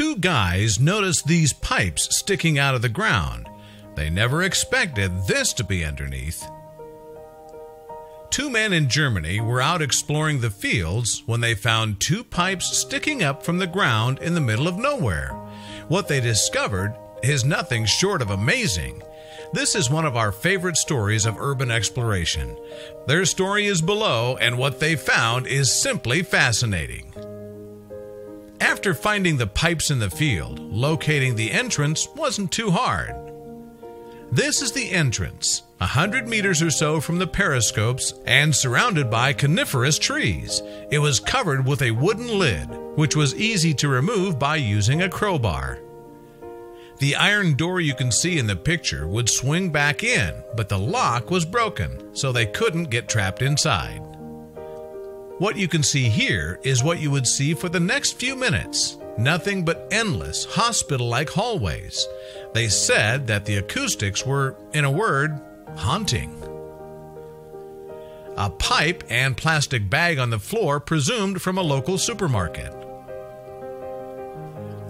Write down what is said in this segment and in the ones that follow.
Two guys noticed these pipes sticking out of the ground. They never expected this to be underneath. Two men in Germany were out exploring the fields when they found two pipes sticking up from the ground in the middle of nowhere. What they discovered is nothing short of amazing. This is one of our favorite stories of urban exploration. Their story is below, and what they found is simply fascinating. After finding the pipes in the field, locating the entrance wasn't too hard. This is the entrance, 100 meters or so from the periscopes and surrounded by coniferous trees. It was covered with a wooden lid, which was easy to remove by using a crowbar. The iron door you can see in the picture would swing back in, but the lock was broken, so they couldn't get trapped inside. What you can see here is what you would see for the next few minutes. Nothing but endless, hospital-like hallways. They said that the acoustics were, in a word, haunting. A pipe and plastic bag on the floor presumed from a local supermarket.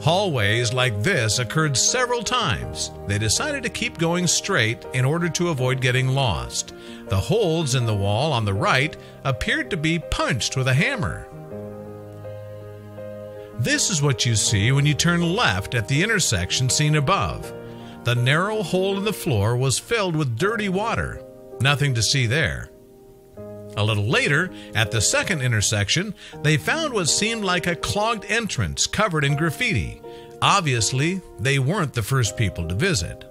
Hallways like this occurred several times. They decided to keep going straight in order to avoid getting lost. The holes in the wall on the right appeared to be punched with a hammer. This is what you see when you turn left at the intersection seen above. The narrow hole in the floor was filled with dirty water. Nothing to see there. A little later, at the second intersection, they found what seemed like a clogged entrance covered in graffiti. Obviously, they weren't the first people to visit.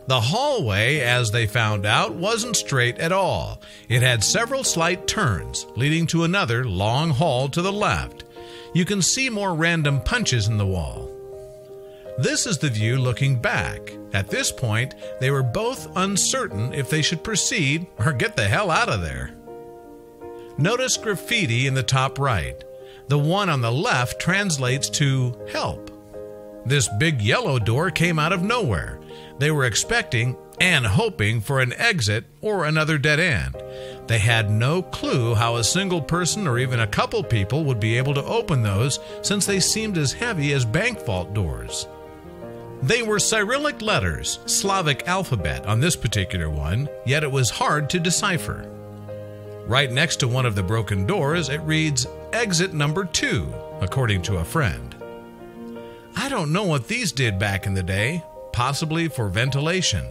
The hallway, as they found out, wasn't straight at all. It had several slight turns, leading to another long hall to the left. You can see more random punches in the wall. This is the view looking back. At this point, they were both uncertain if they should proceed or get the hell out of there. Notice graffiti in the top right. The one on the left translates to help. This big yellow door came out of nowhere. They were expecting and hoping for an exit or another dead end. They had no clue how a single person or even a couple people would be able to open those, since they seemed as heavy as bank vault doors. They were Cyrillic letters, Slavic alphabet on this particular one, yet it was hard to decipher. Right next to one of the broken doors, it reads, "Exit number 2, according to a friend." I don't know what these did back in the day, possibly for ventilation.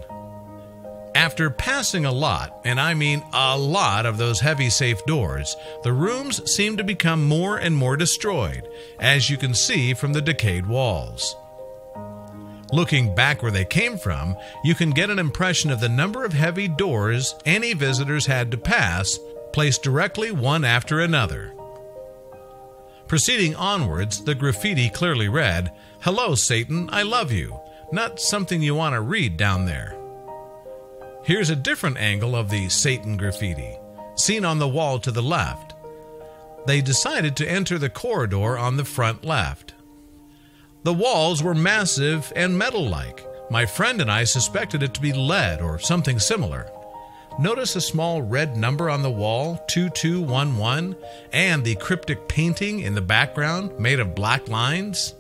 After passing a lot, and I mean a lot of those heavy safe doors, the rooms seem to become more and more destroyed, as you can see from the decayed walls. Looking back where they came from, you can get an impression of the number of heavy doors any visitors had to pass, placed directly one after another. Proceeding onwards, the graffiti clearly read, "Hello, Satan, I love you." Not something you want to read down there. Here's a different angle of the Satan graffiti, seen on the wall to the left. They decided to enter the corridor on the front left. The walls were massive and metal-like. My friend and I suspected it to be lead or something similar. Notice a small red number on the wall, 2211, and the cryptic painting in the background made of black lines.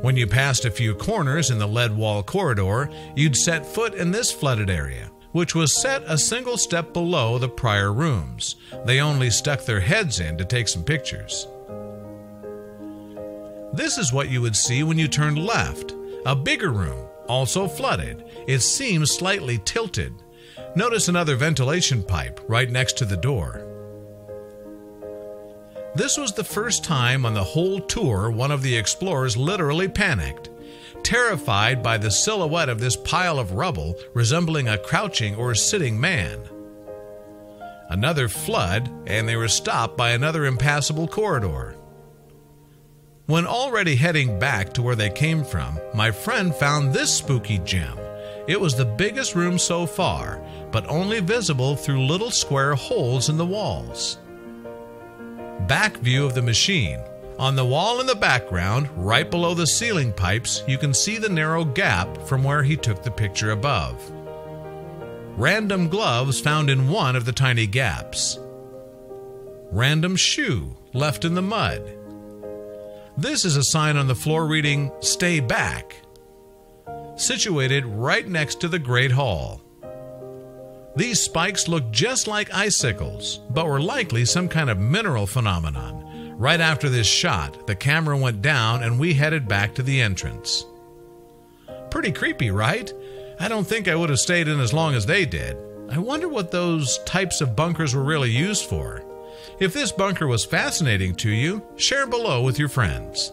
When you passed a few corners in the lead wall corridor, you'd set foot in this flooded area, which was set a single step below the prior rooms. They only stuck their heads in to take some pictures. This is what you would see when you turned left. A bigger room, also flooded. It seems slightly tilted. Notice another ventilation pipe right next to the door. This was the first time on the whole tour one of the explorers literally panicked, terrified by the silhouette of this pile of rubble resembling a crouching or sitting man. Another flood, and they were stopped by another impassable corridor. When already heading back to where they came from, my friend found this spooky gem. It was the biggest room so far, but only visible through little square holes in the walls. Back view of the machine. On the wall in the background, right below the ceiling pipes, you can see the narrow gap from where he took the picture above. Random gloves found in one of the tiny gaps. Random shoe left in the mud. This is a sign on the floor reading, "Stay back," situated right next to the Great Hall. These spikes look just like icicles, but were likely some kind of mineral phenomenon. Right after this shot, the camera went down and we headed back to the entrance. Pretty creepy, right? I don't think I would have stayed in as long as they did. I wonder what those types of bunkers were really used for. If this bunker was fascinating to you, share below with your friends.